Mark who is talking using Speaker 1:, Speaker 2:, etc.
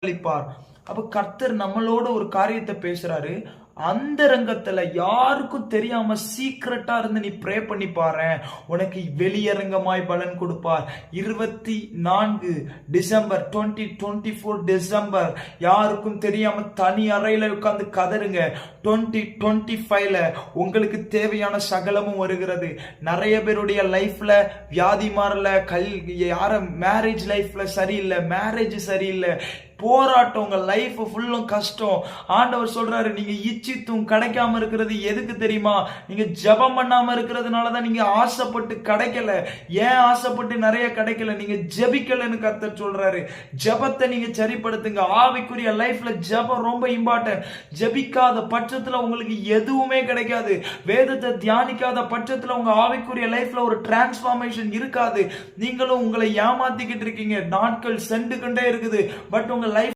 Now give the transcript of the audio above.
Speaker 1: அளிப்பார். அப்ப கர்த்தர் நம்மளோட ஒரு காரியத்தை பேசுறாரு. அந்த ரங்கத்துல யாருக்கும் தெரியாம சீக்கிரட்டா இருந்து நீ ப்ரே பண்ணி பாரு, உனக்கு வெளியரங்கமாய் பலன் கொடுப்பார். 24 டிசம்பர் 2024 டிசம்பர் யாருக்கும் தெரியாம தனி அறையில உட்கார்ந்து கதறுங்க. 2025ல உங்களுக்கு தேவையான சகலமும் வருகிறது. நிறைய பேருடைய லைஃப்ல வியாதி மாறல, யார மேரேஜ் லைஃப்ல சரியில்லை, மேரேஜ் சரியில்லை, போராட்டம், உங்க லைஃப் ஃபுல்லும் கஷ்டம். ஆண்டவர் சொல்றாரு, நீங்க இச்சித்தும் கிடைக்காம இருக்கிறது எதுக்கு தெரியுமா? நீங்க ஜெபம் பண்ணாம இருக்கிறதுனாலதான் நீங்க ஆசைப்பட்டு கிடைக்கல. ஏன் ஆசைப்பட்டு நிறைய கிடைக்கல? நீங்க ஜெபிக்கலன்னு கர்த்தர் சொல்றாரு. ஜெபத்தை நீங்க சரிப்படுத்துங்க. ஆவிக்குரிய லைஃப்ல ஜெபம் ரொம்ப இம்பார்ட்டன்ட். ஜெபிக்காத பட்சத்துல உங்களுக்கு எதுவுமே கிடைக்காது. வேதத்தை தியானிக்காத பட்சத்துல உங்க ஆவிக்குரிய லைஃப்ல ஒரு டிரான்ஸ்பார்மேஷன் இருக்காது. நீங்களும் உங்களை ஏமாத்திக்கிட்டு இருக்கீங்க. நாட்கள் சென்று கொண்டே இருக்குது. பட் உங்க லைஃப்